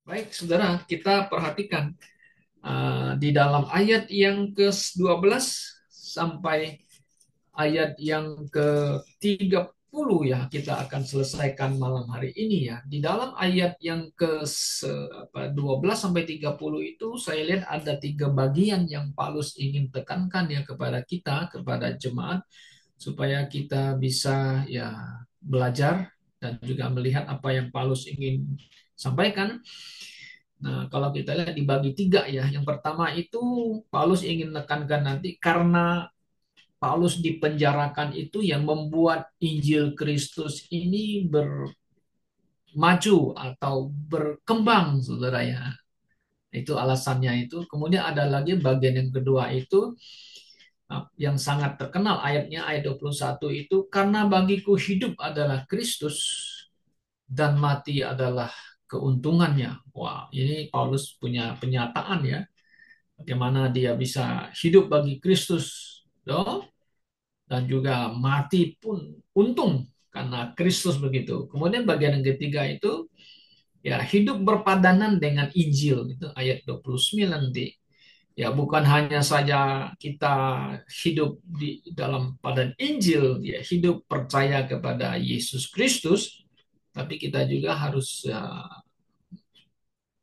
Baik, saudara, kita perhatikan di dalam ayat yang ke-12 sampai ayat yang ke-30 ya, kita akan selesaikan malam hari ini ya. Di dalam ayat yang ke-12 sampai 30 itu saya lihat ada tiga bagian yang Paulus ingin tekankan ya kepada kita, kepada jemaat, supaya kita bisa ya belajar dan juga melihat apa yang Paulus ingin sampaikan. Nah, kalau kita lihat dibagi tiga ya. Yang pertama itu Paulus ingin menekankan nanti karena Paulus dipenjarakan itu yang membuat Injil Kristus ini bermaju atau berkembang, saudara ya. Itu alasannya itu. Kemudian ada lagi bagian yang kedua itu yang sangat terkenal ayatnya ayat 21 itu karena bagiku hidup adalah Kristus dan mati adalah keuntungannya. Wah, ini Paulus punya penyataan ya. Bagaimana dia bisa hidup bagi Kristus, loh, dan juga mati pun untung karena Kristus begitu. Kemudian bagian yang ketiga itu ya hidup berpadanan dengan Injil itu ayat 29 nanti. Ya bukan hanya saja kita hidup di dalam padan Injil, ya hidup percaya kepada Yesus Kristus, tapi kita juga harus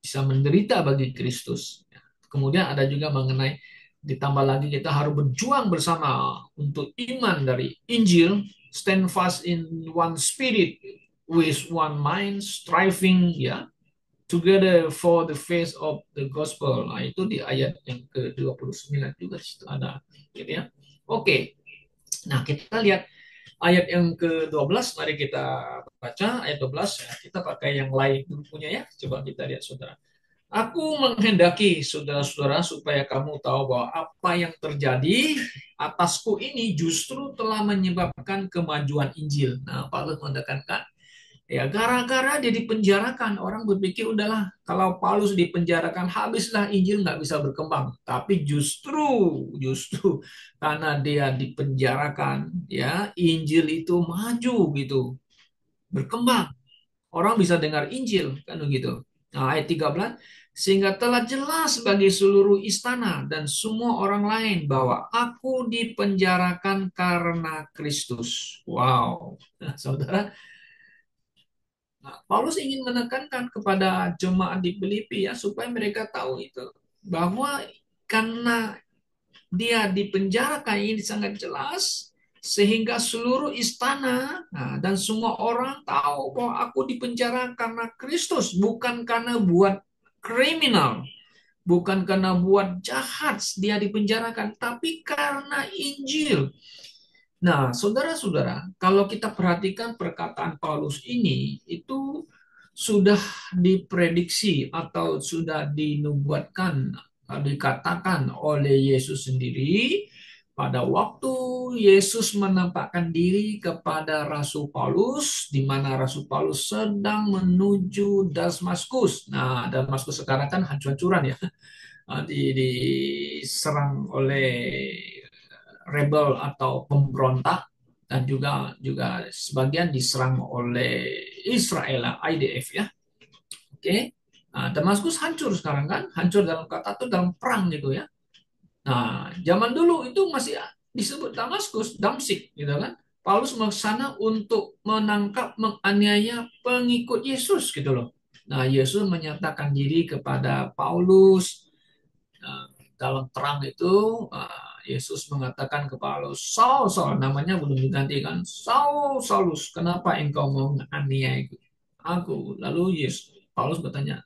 bisa menderita bagi Kristus. Kemudian ada juga mengenai ditambah lagi kita harus berjuang bersama untuk iman dari Injil, stand fast in one spirit with one mind, striving ya together for the faith of the gospel. Nah, itu di ayat yang ke-29 juga situ ada gitu ya. Oke. Nah, kita lihat ayat yang ke-12, mari kita baca ayat 12 ya. Kita pakai yang lain dulu punya ya. Coba kita lihat Saudara. Aku menghendaki saudara-saudara supaya kamu tahu bahwa apa yang terjadi atasku ini justru telah menyebabkan kemajuan Injil. Nah, Paulus menekankan, ya gara-gara dia dipenjarakan, orang berpikir udahlah kalau Paulus dipenjarakan habislah Injil nggak bisa berkembang. Tapi justru karena dia dipenjarakan, ya Injil itu maju gitu, berkembang. Orang bisa dengar Injil kan begitu. Nah, ayat 13 sehingga telah jelas bagi seluruh istana dan semua orang lain bahwa aku dipenjarakan karena Kristus. Wow. Nah, saudara, nah, Paulus ingin menekankan kepada jemaat di Filipi ya supaya mereka tahu itu bahwa karena dia dipenjarakan ini sangat jelas sehingga seluruh istana dan semua orang tahu bahwa aku dipenjara karena Kristus bukan karena buat kriminal, bukan karena buat jahat dia dipenjarakan, tapi karena Injil. Nah, saudara-saudara, kalau kita perhatikan perkataan Paulus ini, itu sudah diprediksi atau sudah dinubuatkan, dikatakan oleh Yesus sendiri pada waktu Yesus menampakkan diri kepada Rasul Paulus, di mana Rasul Paulus sedang menuju Damaskus. Nah, Damaskus sekarang kan hancur-hancuran ya, diserang oleh rebel atau pemberontak dan juga sebagian diserang oleh Israel IDF ya. Oke. Nah, Damaskus hancur sekarang kan, hancur dalam kata itu dalam perang gitu ya. Nah, zaman dulu itu masih disebut Damaskus, Damsik gitu kan. Paulus ke sana untuk menangkap, menganiaya pengikut Yesus gitu loh. Nah, Yesus menyatakan diri kepada Paulus. Nah, dalam terang itu Yesus mengatakan kepada Paulus, Saul, Saul, namanya belum digantikan. Saul, Saulus, kenapa engkau menganiaya aku? Lalu Paulus bertanya,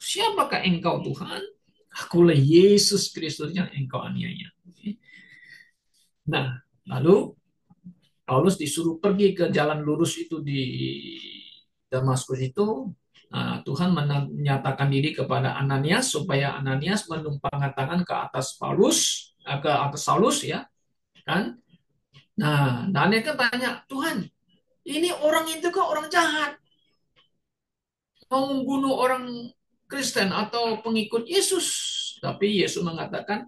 siapakah engkau Tuhan? Akulah Yesus Kristus yang engkau aniaya. Nah, lalu Paulus disuruh pergi ke jalan lurus itu di Damaskus itu. Nah, Tuhan menyatakan diri kepada Ananias supaya Ananias menumpangkan tangan ke atas Paulus, ke atas Saulus ya, kan? Nah, Ananias kan tanya, Tuhan, ini orang itu kan orang jahat, mau membunuh orang Kristen atau pengikut Yesus. Tapi Yesus mengatakan,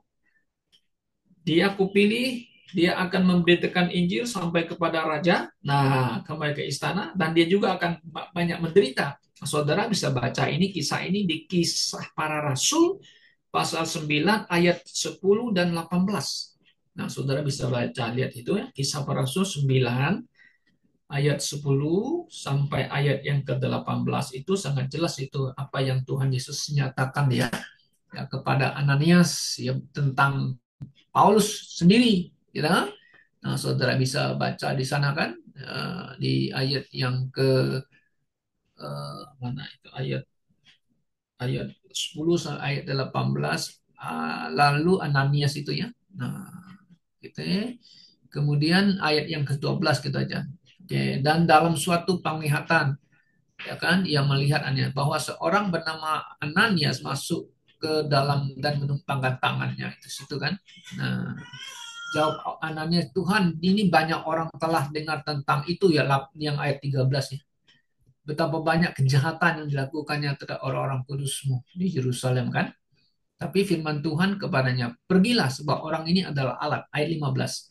dia kupilih, dia akan memberitakan Injil sampai kepada raja, nah kembali ke istana, dan dia juga akan banyak menderita. Saudara bisa baca kisah ini di Kisah Para Rasul pasal 9 ayat 10 dan 18. Nah, saudara bisa baca, lihat itu ya, Kisah Para Rasul 9 ayat 10 sampai ayat yang ke-18 itu sangat jelas itu apa yang Tuhan Yesus nyatakan ya kepada Ananias ya, tentang Paulus sendiri, gitu kan? Nah, saudara bisa baca di sana kan, di ayat yang ke mana itu, ayat ayat 10 sampai ayat 18, lalu Ananias itu ya. Nah, gitu ya. Kemudian ayat yang ke-12 kita aja. Oke, dan dalam suatu penglihatan ya kan ia melihat Ananias bahwa seorang bernama Ananias masuk ke dalam dan menumpangkan tangannya itu situ kan. Nah, jawab Ananias, Tuhan, ini banyak orang telah dengar tentang itu ya, yang ayat 13 ya. Betapa banyak kejahatan yang dilakukannya terhadap orang-orang kudusmu di Yerusalem kan. Tapi firman Tuhan kepadanya, pergilah sebab orang ini adalah alat. Ayat 15.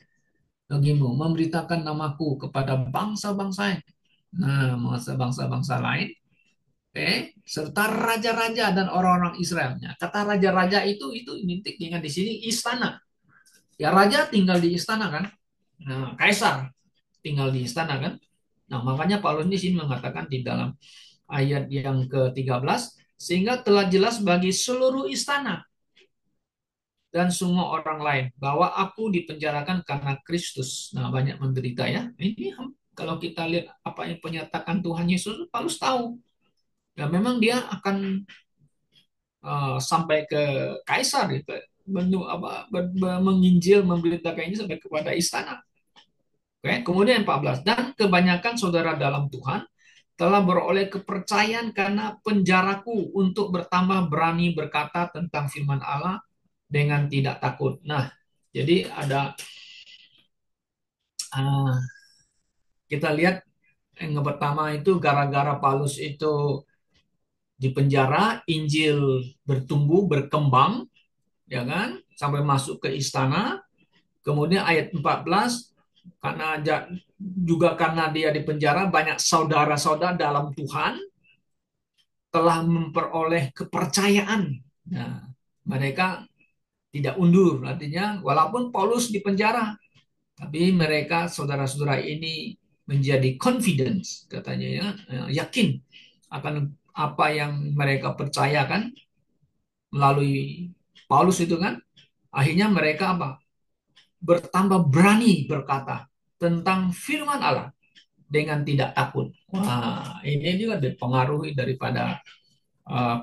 Bagimu memberitakan namaku kepada bangsa-bangsa. Nah, bangsa-bangsa lain. Oke, serta raja-raja dan orang-orang Israelnya. Kata raja-raja itu identik dengan di sini istana. Ya raja tinggal di istana kan. Nah, kaisar tinggal di istana kan. Nah, makanya Paulus di sini mengatakan di dalam ayat yang ke-13, sehingga telah jelas bagi seluruh istana dan semua orang lain bahwa aku dipenjarakan karena Kristus. Nah, banyak menderita ya. Ini kalau kita lihat apa yang penyatakan Tuhan Yesus, Paulus tahu. Ya, memang dia akan sampai ke kaisar gitu. Menginjil, memberitakan ini sampai kepada istana. Oke, kemudian 14. Dan kebanyakan saudara dalam Tuhan telah beroleh kepercayaan karena penjaraku untuk bertambah berani berkata tentang firman Allah dengan tidak takut. Nah, jadi ada uh, kita lihat yang pertama itu gara-gara Paulus itu di penjara, Injil bertumbuh, berkembang, ya kan, sampai masuk ke istana. Kemudian ayat 14, karena juga karena dia di penjara, banyak saudara-saudara dalam Tuhan telah memperoleh kepercayaan. Nah, mereka tidak undur, artinya walaupun Paulus di penjara, tapi mereka saudara-saudara ini menjadi confidence, katanya ya, yakin akan apa yang mereka percayakan melalui Paulus itu kan. Akhirnya mereka apa? Bertambah berani berkata tentang firman Allah dengan tidak takut. Wah, ini juga dipengaruhi daripada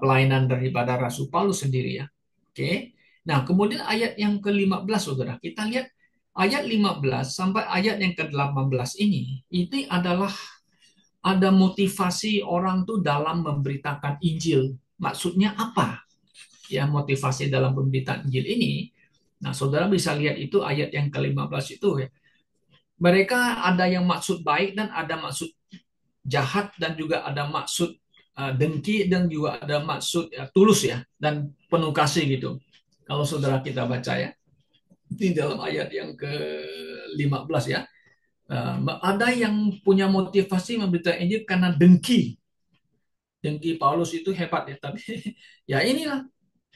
pelayanan daripada Rasul Paulus sendiri ya. Oke. Nah, kemudian ayat yang ke-15 Saudara, kita lihat ayat 15 sampai ayat yang ke-18 ini adalah ada motivasi orang tuh dalam memberitakan Injil. Maksudnya apa? Ya, motivasi dalam pemberitaan Injil ini. Nah, Saudara bisa lihat itu ayat yang ke-15 itu ya. Mereka ada yang maksud baik dan ada maksud jahat dan juga ada maksud dengki dan juga ada maksud tulus ya dan penuh kasih gitu. Kalau saudara kita baca ya di dalam ayat yang ke-15 ya, ada yang punya motivasi memberitakan Injil karena dengki. Dengki Paulus itu hebat ya, tapi ya inilah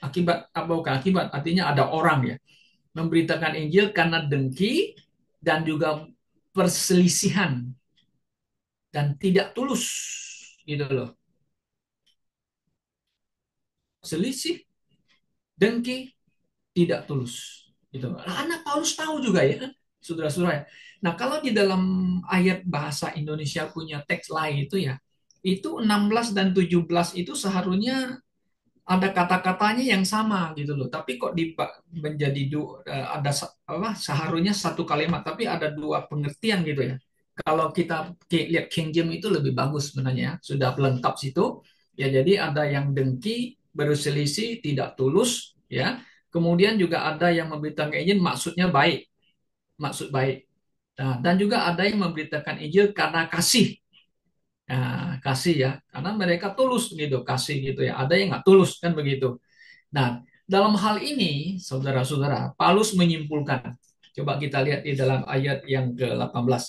akibat apa bukan akibat, artinya ada orang ya memberitakan Injil karena dengki dan juga perselisihan dan tidak tulus gitu loh. Selisih, dengki, tidak tulus. Gitu. Nah, anak Paulus tahu juga ya, saudara-saudara. Nah, kalau di dalam ayat bahasa Indonesia punya teks lain itu ya, itu 16 dan 17 itu seharusnya ada kata-katanya yang sama gitu loh. Tapi kok menjadi ada apa seharusnya satu kalimat tapi ada dua pengertian gitu ya. Kalau kita lihat King James itu lebih bagus sebenarnya, sudah lengkap situ. Ya jadi ada yang dengki, berselisih, tidak tulus, ya. Kemudian juga ada yang memberitakan Injil maksudnya baik, maksud baik. Nah, dan juga ada yang memberitakan Injil karena kasih. Nah, kasih ya, karena mereka tulus gitu, kasih gitu ya. Ada yang nggak tulus kan begitu. Nah, dalam hal ini, saudara-saudara, Paulus menyimpulkan. Coba kita lihat di dalam ayat yang ke-18.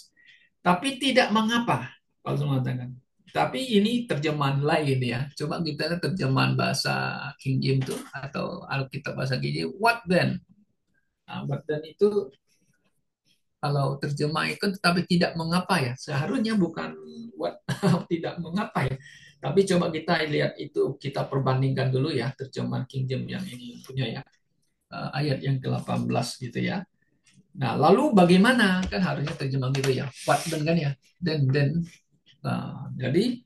Tapi tidak mengapa, Paulus mengatakan. Tapi ini terjemahan lain ya. Coba kita lihat terjemahan bahasa King James itu atau Alkitab bahasa King James. What then? Nah, what then itu kalau terjemah itu tapi tidak mengapa ya. Seharusnya bukan what tidak mengapa ya. Tapi coba kita lihat itu, kita perbandingkan dulu ya terjemahan King James yang ini punya ya. Ayat yang ke-18 gitu ya. Nah, lalu bagaimana? Kan harusnya terjemah gitu ya. What then kan ya. Then. Nah, jadi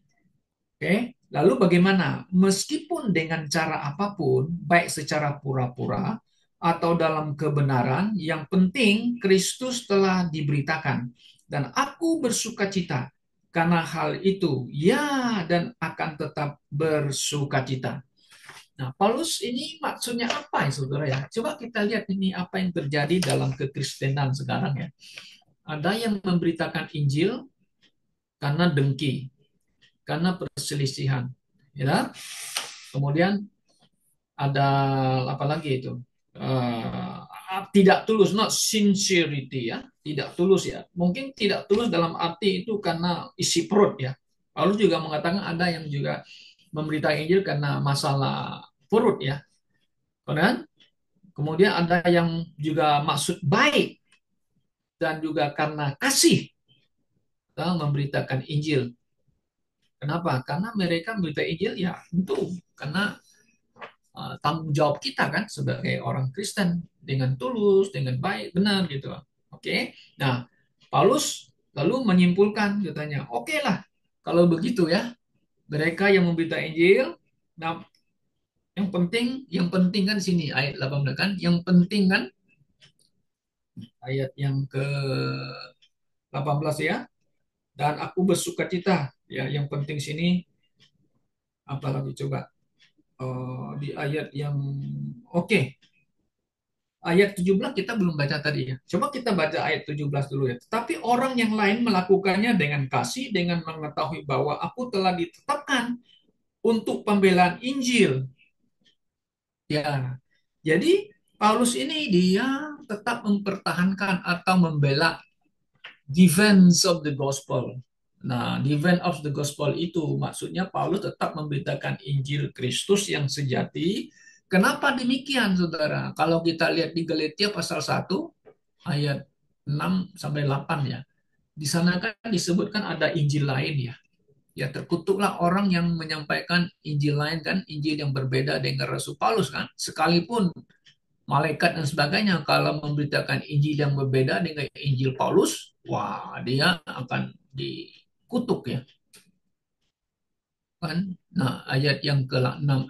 oke, lalu bagaimana? Meskipun dengan cara apapun, baik secara pura-pura atau dalam kebenaran, yang penting Kristus telah diberitakan. Dan aku bersuka cita karena hal itu, ya, dan akan tetap bersuka cita. Nah, Paulus ini maksudnya apa ya, saudara ya? Coba kita lihat ini apa yang terjadi dalam kekristenan sekarang ya. Ada yang memberitakan Injil karena dengki, karena perselisihan, ya. Kemudian ada apa lagi itu? Tidak tulus, not sincerity ya, tidak tulus ya. Mungkin tidak tulus dalam arti itu karena isi perut ya. Lalu juga mengatakan ada yang juga memberitakan Injil karena masalah perut ya. Kemudian ada yang juga maksud baik dan juga karena kasih memberitakan Injil. Kenapa? Karena mereka memberitakan Injil ya tentu karena tanggung jawab kita kan sebagai orang Kristen dengan tulus, dengan baik, benar gitu. Oke. Nah, Paulus lalu menyimpulkan katanya, oke lah kalau begitu ya, mereka yang memberitakan Injil, nah yang penting kan sini ayat 18 kan, yang penting kan ayat yang ke 18 ya, dan aku bersuka cita ya, yang penting sini apalagi coba. Di ayat yang oke, ayat 17 kita belum baca tadi ya. Coba kita baca ayat 17 dulu ya. Tetapi orang yang lain melakukannya dengan kasih, dengan mengetahui bahwa aku telah ditetapkan untuk pembelaan Injil. Ya, jadi Paulus ini dia tetap mempertahankan atau membela defense of the gospel. Nah, defense of the gospel itu maksudnya Paulus tetap memberitakan Injil Kristus yang sejati. Kenapa demikian, saudara? Kalau kita lihat di Galatia pasal 1 ayat 6 sampai 8 ya. Di sana kan disebutkan ada Injil lain ya. Ya terkutuklah orang yang menyampaikan Injil lain kan, Injil yang berbeda dengan Rasul Paulus kan. Sekalipun malaikat dan sebagainya kalau memberitakan Injil yang berbeda dengan Injil Paulus, wah dia akan dikutuk ya kan. Nah, ayat yang ke-6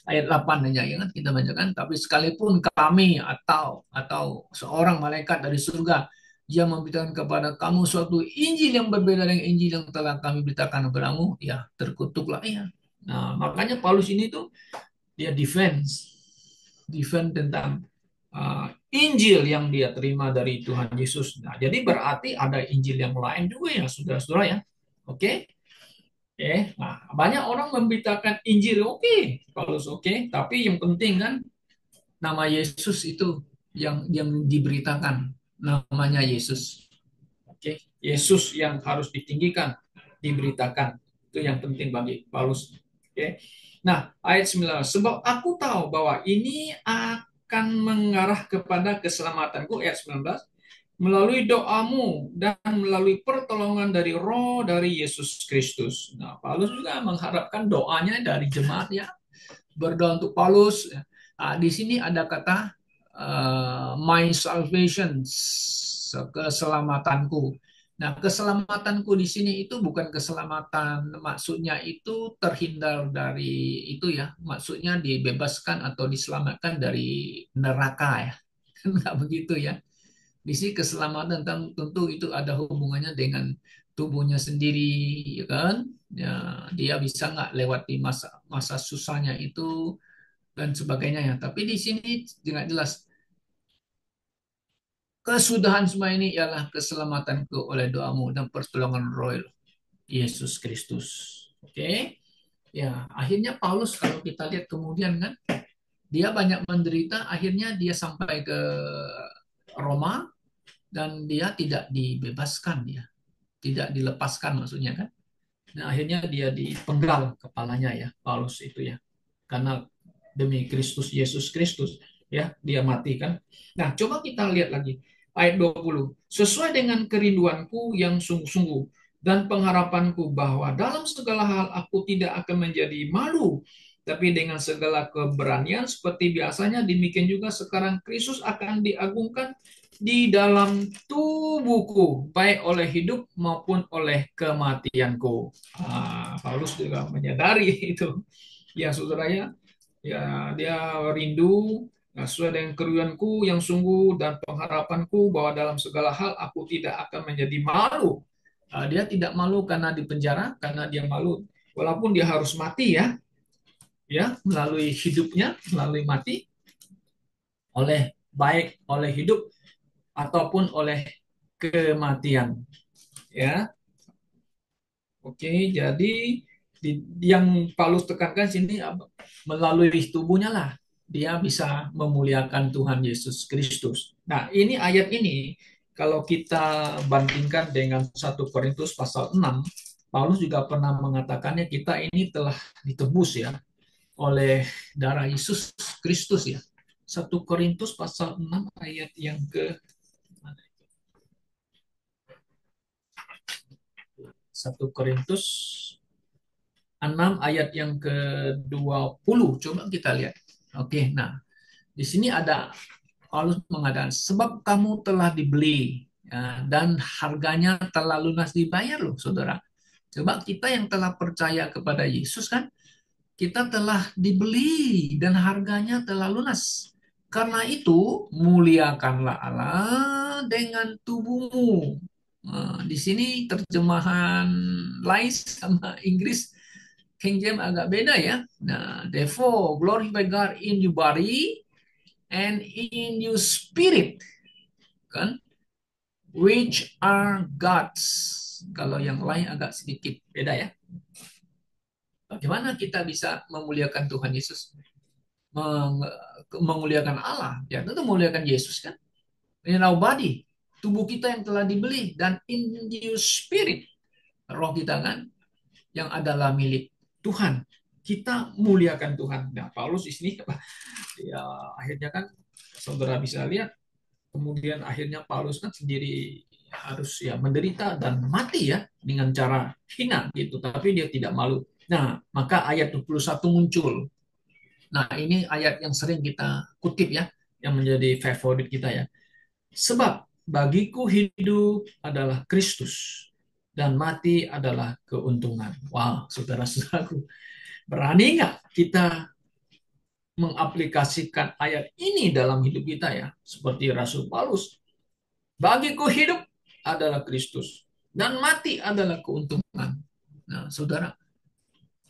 ayat 8 aja ya kan kita bacakan, tapi sekalipun kami atau seorang malaikat dari surga dia memberitakan kepada kamu suatu Injil yang berbeda dengan Injil yang telah kami beritakan kepadamu, ya terkutuklah ya. Nah, makanya Paulus ini tuh dia defense tentang Injil yang dia terima dari Tuhan Yesus. Nah, jadi berarti ada Injil yang lain juga ya, saudara-saudara ya. Oke, nah banyak orang memberitakan Injil, oke, Paulus oke, tapi yang penting kan nama Yesus itu yang diberitakan, namanya Yesus. Oke, Yesus yang harus ditinggikan, diberitakan. Itu yang penting bagi Paulus. Oke. Nah, ayat 19. Sebab aku tahu bahwa ini akan mengarah kepada keselamatanku, ayat 19, melalui doamu dan melalui pertolongan dari Roh dari Yesus Kristus. Nah, Paulus juga mengharapkan doanya dari jemaat ya. Berdoa untuk Paulus. Nah, di sini ada kata my salvation, keselamatanku. Nah, keselamatanku di sini itu bukan keselamatan, maksudnya itu terhindar dari itu ya, maksudnya dibebaskan atau diselamatkan dari neraka ya. Enggak begitu ya. Di sini keselamatan tentu itu ada hubungannya dengan tubuhnya sendiri, ya kan? Ya, dia bisa nggak lewati masa masa susahnya itu dan sebagainya ya. Tapi di sini tidak jelas. Kesudahan semua ini ialah keselamatanku oleh doamu dan pertolongan Roh Yesus Kristus. Oke, ya akhirnya Paulus kalau kita lihat kemudian kan dia banyak menderita, akhirnya dia sampai ke Roma dan dia tidak dibebaskan ya, tidak dilepaskan maksudnya kan. Nah, akhirnya dia dipenggal kepalanya ya, Paulus itu ya. Karena demi Kristus Yesus Kristus ya, dia mati kan. Nah, coba kita lihat lagi ayat 20. Sesuai dengan kerinduanku yang sungguh-sungguh dan pengharapanku bahwa dalam segala hal aku tidak akan menjadi malu, tapi dengan segala keberanian seperti biasanya demikian juga sekarang Kristus akan diagungkan di dalam tubuhku, baik oleh hidup maupun oleh kematianku. Paulus juga menyadari itu. Ya, saudara ya, dia rindu sesuai dengan kerinduanku yang sungguh dan pengharapanku bahwa dalam segala hal aku tidak akan menjadi malu. Dia tidak malu karena di penjara, karena dia malu walaupun dia harus mati ya, ya melalui hidupnya, melalui mati oleh baik oleh hidup ataupun oleh kematian. Ya, oke. Jadi yang Paulus tekankan sini melalui tubuhnya lah dia bisa memuliakan Tuhan Yesus Kristus. Nah, ini ayat ini kalau kita bandingkan dengan 1 Korintus pasal 6, Paulus juga pernah mengatakannya kita ini telah ditebus ya oleh darah Yesus Kristus ya. 1 Korintus pasal 6 ayat yang ke 1 Korintus 6 ayat yang ke-20. Coba kita lihat. Oke, nah di sini ada Paulus mengatakan sebab kamu telah dibeli ya, dan harganya telah lunas dibayar loh, saudara. Coba kita yang telah percaya kepada Yesus kan, kita telah dibeli dan harganya telah lunas. Karena itu muliakanlah Allah dengan tubuhmu. Nah, di sini terjemahan lain sama Inggris King James agak beda ya. Nah, therefore glorify God in your body and in your spirit, kan? Which are God's. Kalau yang lain agak sedikit beda ya. Bagaimana kita bisa memuliakan Tuhan Yesus? Memuliakan Allah, ya tentu memuliakan Yesus kan. In our body, tubuh kita yang telah dibeli dan in your spirit, roh kita kan yang adalah milik Tuhan. Kita muliakan Tuhan. Nah, Paulus di sini ya akhirnya kan saudara bisa lihat kemudian akhirnya Paulus kan sendiri harus ya menderita dan mati ya dengan cara hina gitu, tapi dia tidak malu. Nah, maka ayat 21 muncul. Nah, ini ayat yang sering kita kutip ya, yang menjadi favorit kita ya. Sebab bagiku hidup adalah Kristus dan mati adalah keuntungan. Wah, saudara-saudaraku, berani nggak kita mengaplikasikan ayat ini dalam hidup kita ya? Seperti Rasul Paulus, bagiku hidup adalah Kristus dan mati adalah keuntungan. Nah, saudara,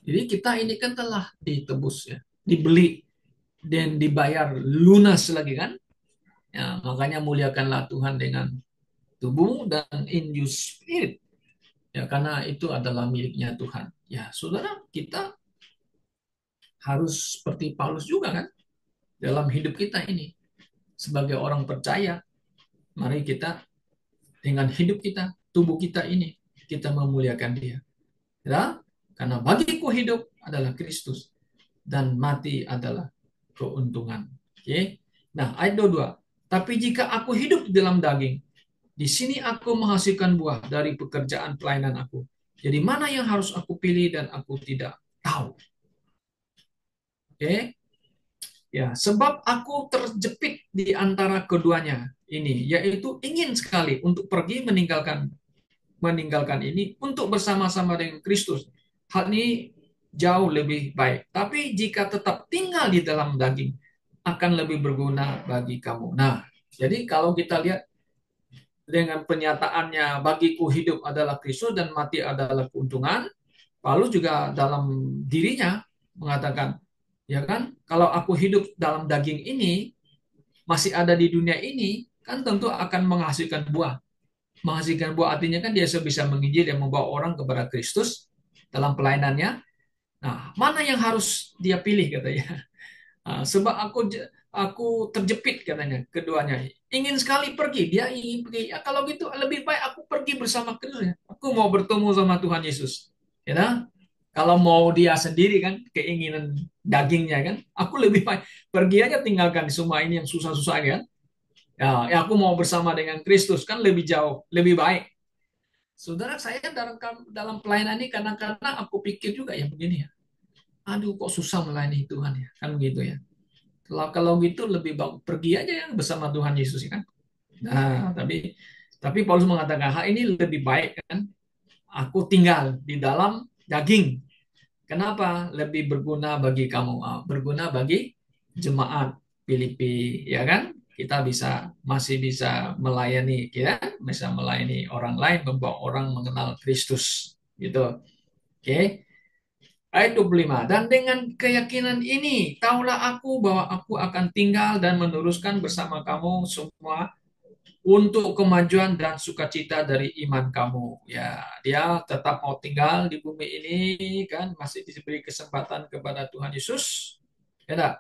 jadi kita ini kan telah ditebus ya, dibeli dan dibayar lunas lagi kan? Ya, makanya muliakanlah Tuhan dengan tubuh dan in your spirit. Ya, karena itu adalah miliknya Tuhan. Ya, saudara, kita harus seperti Paulus juga kan dalam hidup kita ini sebagai orang percaya. Mari kita dengan hidup kita, tubuh kita ini kita memuliakan Dia. Ya, karena bagiku hidup adalah Kristus dan mati adalah keuntungan. Oke. Nah, ayat 22. Tapi jika aku hidup di dalam daging, di sini aku menghasilkan buah dari pekerjaan pelayanan aku. Jadi mana yang harus aku pilih dan aku tidak tahu. Oke. Ya, sebab aku terjepit di antara keduanya ini, yaitu ingin sekali untuk pergi meninggalkan ini untuk bersama-sama dengan Kristus. Hal ini jauh lebih baik. Tapi jika tetap tinggal di dalam daging, akan lebih berguna bagi kamu. Nah, jadi kalau kita lihat dengan penyataannya bagiku hidup adalah Kristus dan mati adalah keuntungan, Paulus juga dalam dirinya mengatakan, ya kan, kalau aku hidup dalam daging ini, masih ada di dunia ini, kan tentu akan menghasilkan buah. Menghasilkan buah artinya kan dia bisa menginjil dan membawa orang kepada Kristus dalam pelayanannya. Nah, mana yang harus dia pilih katanya? Sebab aku terjepit katanya keduanya. Ingin sekali pergi, dia ingin pergi. Ya, kalau gitu lebih baik aku pergi bersama Kristus. Aku mau bertemu sama Tuhan Yesus. Ya, nah? Kalau mau dia sendiri kan, keinginan dagingnya kan, aku lebih baik pergi aja tinggalkan semua ini yang susah-susah kan. Ya, aku mau bersama dengan Kristus kan lebih jauh, lebih baik. Saudara saya dalam pelayanan ini kadang-kadang aku pikir juga ya begini ya. Aduh kok susah melayani Tuhan ya, kan begitu ya. Kalau gitu lebih bagus pergi aja ya bersama Tuhan Yesus ya kan. Nah, tapi Paulus mengatakan hal ini lebih baik kan. Aku tinggal di dalam daging. Kenapa? Lebih berguna bagi kamu, berguna bagi jemaat Filipi, ya kan? Kita masih bisa melayani, ya, bisa melayani orang lain, membawa orang mengenal Kristus, gitu. Oke. Ayat 25. Dan dengan keyakinan ini, taulah aku bahwa aku akan tinggal dan meneruskan bersama kamu semua untuk kemajuan dan sukacita dari iman kamu. Ya, dia tetap mau tinggal di bumi ini kan, masih diberi kesempatan kepada Tuhan Yesus. Ya, enggak?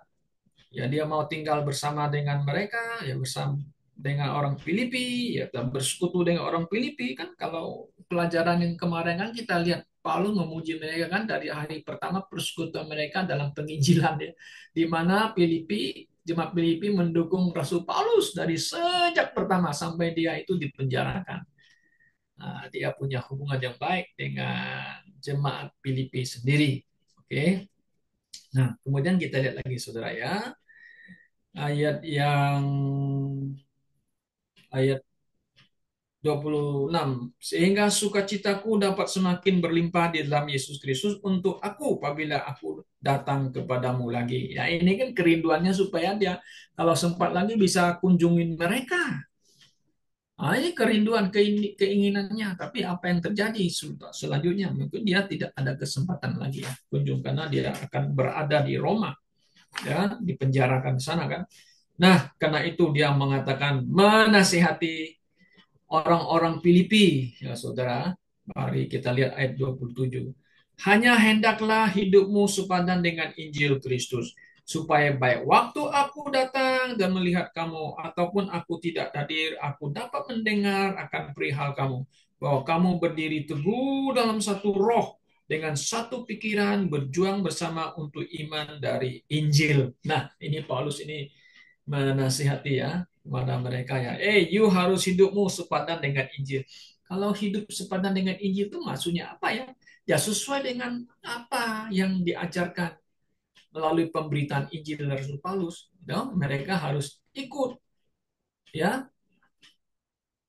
Ya dia mau tinggal bersama dengan mereka, ya bersama dengan orang Filipi, ya dan bersekutu dengan orang Filipi kan. Kalau pelajaran yang kemarin kan kita lihat Paulus memuji mereka kan dari hari pertama persekutuan mereka dalam penginjilan ya, di mana jemaat Filipi mendukung Rasul Paulus dari sejak pertama sampai dia itu dipenjarakan. Nah, dia punya hubungan yang baik dengan jemaat Filipi sendiri. Oke. Nah, kemudian kita lihat lagi saudara ya, ayat yang ayat 26, sehingga sukacitaku dapat semakin berlimpah di dalam Yesus Kristus untuk aku apabila aku datang kepadamu lagi. Ya ini kan kerinduannya supaya dia kalau sempat lagi bisa kunjungin mereka. Nah, ini kerinduan, keinginannya. Tapi apa yang terjadi selanjutnya? Mungkin dia tidak ada kesempatan lagi ya kunjung karena dia akan berada di Roma, ya, dipenjarakan di sana kan. Nah, karena itu dia mengatakan menasihati orang-orang Filipi, ya saudara. Mari kita lihat ayat 27. Hanya hendaklah hidupmu sepadan dengan Injil Kristus, supaya baik waktu aku datang dan melihat kamu, ataupun aku tidak hadir, aku dapat mendengar akan perihal kamu, bahwa kamu berdiri teguh dalam satu roh, dengan satu pikiran, berjuang bersama untuk iman dari Injil. Nah, ini Paulus ini menasihati ya kepada mereka ya. You harus hidupmu sepadan dengan Injil. Kalau hidup sepadan dengan Injil itu maksudnya apa ya? Ya sesuai dengan apa yang diajarkan melalui pemberitaan Injil dari Rasul Paulus. No? Mereka harus ikut ya,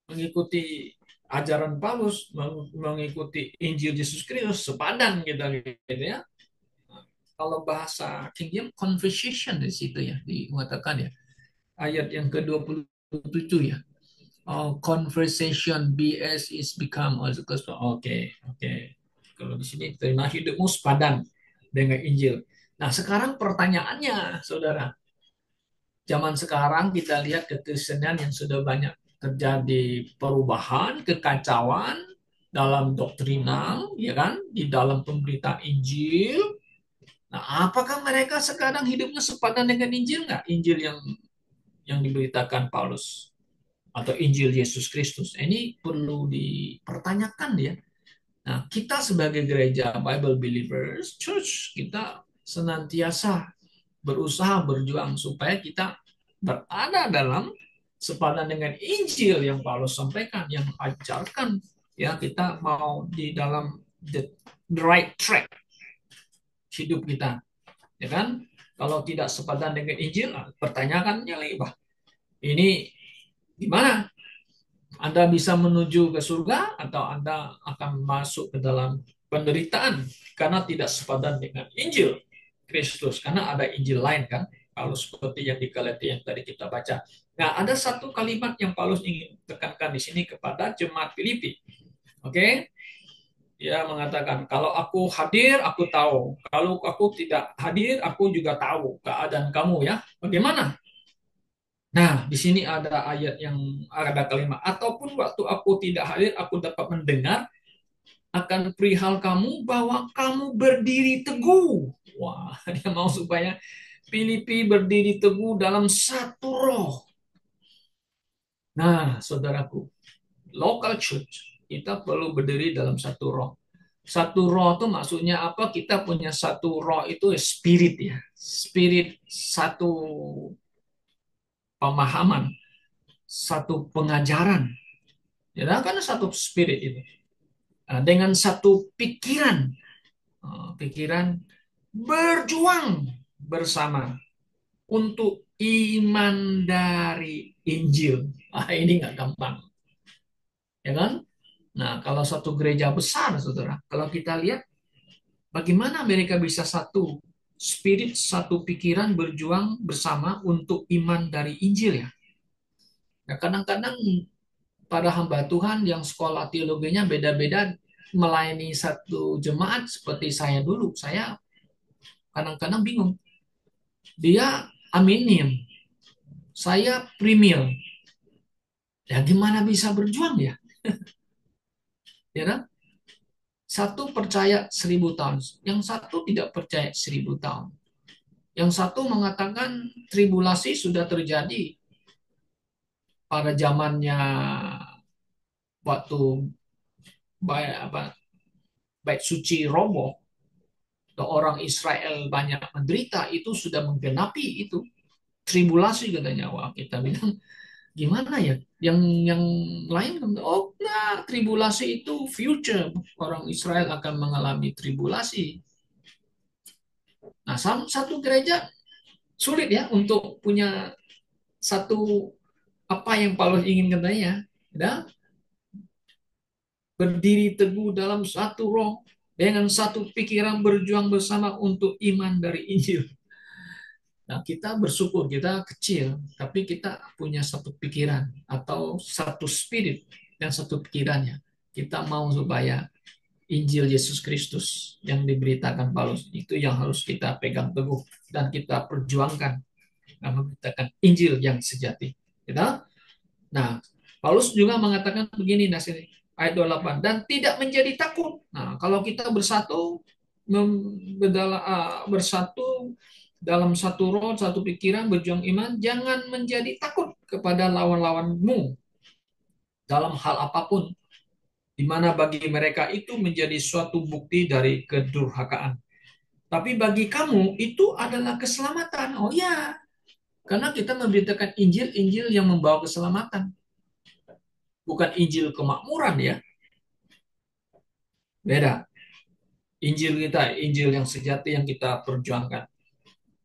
mengikuti ajaran Paulus, mengikuti Injil Yesus Kristus sepadan gitu ya. Kalau bahasa King James conversation di situ ya dikatakan ya. Ayat yang ke-27 ya. Oh, conversation BS is become also gospel. Oke, oke. Kalau di sini terima hidupmu sepadan dengan Injil. Nah, sekarang pertanyaannya, saudara. Zaman sekarang kita lihat kekristenan yang sudah banyak terjadi perubahan, kekacauan dalam doktrinal, ya kan, di dalam pemberitaan Injil. Nah, apakah mereka sekarang hidupnya sepadan dengan Injil nggak? Injil yang diberitakan Paulus atau Injil Yesus Kristus. Ini perlu dipertanyakan ya. Nah, kita sebagai gereja Bible Believers Church, kita senantiasa berusaha berjuang supaya kita berada dalam sepadan dengan Injil yang Paulus sampaikan, yang ajarkan. Ya, kita mau di dalam the right track hidup kita, ya kan? Kalau tidak sepadan dengan Injil, pertanyaannya lagi, bah, ini gimana? Anda bisa menuju ke surga atau Anda akan masuk ke dalam penderitaan karena tidak sepadan dengan Injil Kristus. Karena ada Injil lain kan, kalau seperti yang di Galatia yang tadi kita baca. Nah, ada satu kalimat yang Paulus ingin tekankan di sini kepada jemaat Filipi. Oke? Dia mengatakan, kalau aku hadir, aku tahu. Kalau aku tidak hadir, aku juga tahu keadaan kamu ya. Bagaimana? Nah, di sini ada ayat yang ada kalimat, ataupun waktu aku tidak hadir, aku dapat mendengar akan perihal kamu bahwa kamu berdiri teguh. Wah, dia mau supaya Filipi berdiri teguh dalam satu roh. Nah, saudaraku, local church, kita perlu berdiri dalam satu roh. Satu roh itu maksudnya apa? Kita punya satu roh itu spirit ya. Spirit satu pemahaman, satu pengajaran. Ya, kan satu spirit itu. Nah, dengan satu pikiran, pikiran berjuang bersama untuk iman dari Injil. Ah, ini nggak gampang, ya kan? Nah, kalau satu gereja besar, saudara, kalau kita lihat bagaimana mereka bisa satu spirit, satu pikiran berjuang bersama untuk iman dari Injil ya. Nah, kadang-kadang para hamba Tuhan yang sekolah teologinya beda-beda melayani satu jemaat seperti saya dulu. Saya kadang-kadang bingung. Dia aminim, saya primil. Ya gimana bisa berjuang ya? Ya kan? Satu percaya 1.000 tahun, yang satu tidak percaya 1.000 tahun. Yang satu mengatakan tribulasi sudah terjadi pada zamannya waktu baik apa baik suci roboh, orang Israel banyak menderita, itu sudah menggenapi itu tribulasi katanya. Wah, kita bilang gimana ya? Yang lain kan, oh nah, tribulasi itu future, orang Israel akan mengalami tribulasi. Nah, satu gereja sulit ya untuk punya satu apa yang Paulus ingin katanya, dan berdiri teguh dalam satu roh dengan satu pikiran berjuang bersama untuk iman dari Injil. Nah, kita bersyukur kita kecil, tapi kita punya satu pikiran atau satu spirit dan satu pikirannya. Kita mau supaya Injil Yesus Kristus yang diberitakan Paulus itu yang harus kita pegang teguh dan kita perjuangkan dan memberitakan Injil yang sejati. Gitu? Nah, Paulus juga mengatakan begini nah sini, ayat 28, dan tidak menjadi takut. Nah, kalau kita bersatu bersatu dalam satu roh, satu pikiran, berjuang iman, jangan menjadi takut kepada lawan-lawanmu dalam hal apapun, di mana bagi mereka itu menjadi suatu bukti dari kedurhakaan. Tapi bagi kamu itu adalah keselamatan. Oh ya, karena kita memberitakan Injil, Injil yang membawa keselamatan. Bukan Injil kemakmuran ya, beda. Injil kita, Injil yang sejati yang kita perjuangkan,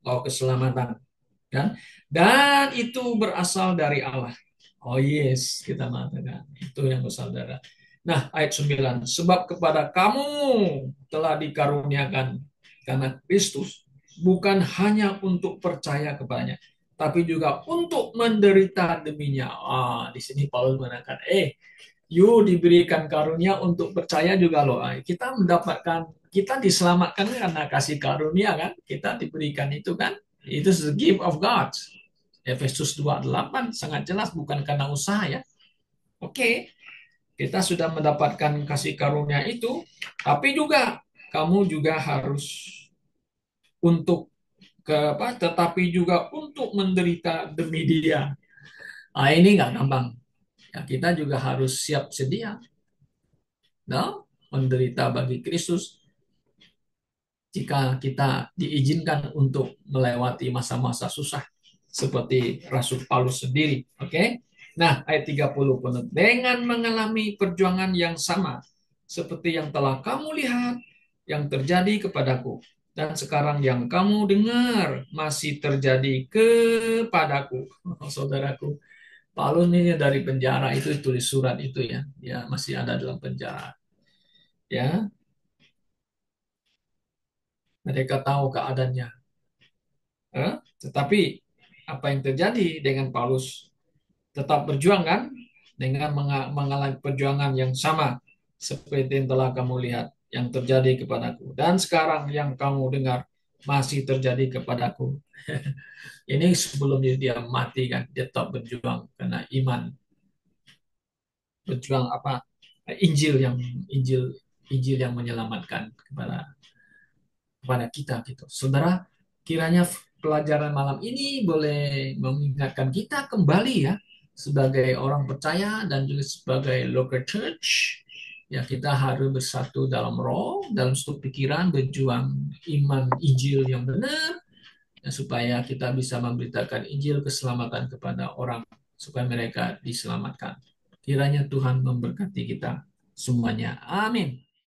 bawa keselamatan, kan? Dan itu berasal dari Allah. Oh yes, kita mengatakan itu yang bersaudara. Nah, ayat 9, sebab kepada kamu telah dikaruniakan karena Kristus bukan hanya untuk percaya kepadanya, tapi juga untuk menderita deminya. Ah, di sini Paulus mengatakan, you diberikan karunia untuk percaya juga loh. Kita mendapatkan, kita diselamatkan karena kasih karunia kan. Kita diberikan itu kan. Itu the gift of God. Efesus 2:8 sangat jelas bukan karena usaha ya. Oke, kita sudah mendapatkan kasih karunia itu, tapi juga kamu juga harus untuk ke apa? Tetapi juga untuk menderita demi dia. Ini nggak gampang. Ya, kita juga harus siap sedia, no? Menderita bagi Kristus jika kita diizinkan untuk melewati masa-masa susah seperti Rasul Paulus sendiri. Oke. Nah, ayat 30 penuh. Dengan mengalami perjuangan yang sama seperti yang telah kamu lihat yang terjadi kepadaku dan sekarang yang kamu dengar masih terjadi kepadaku. Saudaraku, Paulus ini dari penjara itu tulis surat itu ya. Dia masih ada dalam penjara. Ya, mereka tahu keadaannya. Tetapi apa yang terjadi dengan Paulus, tetap berjuang kan dengan mengalami perjuangan yang sama seperti yang telah kamu lihat yang terjadi kepadaku dan sekarang yang kamu dengar masih terjadi kepadaku. Ini sebelum dia mati kan, dia tetap berjuang karena iman, berjuang apa, Injil Injil yang menyelamatkan kepada kita gitu. Saudara, kiranya pelajaran malam ini boleh mengingatkan kita kembali ya sebagai orang percaya dan juga sebagai local church Ya, kita harus bersatu dalam roh, dalam satu pikiran, berjuang iman Injil yang benar, ya, supaya kita bisa memberitakan Injil keselamatan kepada orang, supaya mereka diselamatkan. Kiranya Tuhan memberkati kita semuanya. Amin.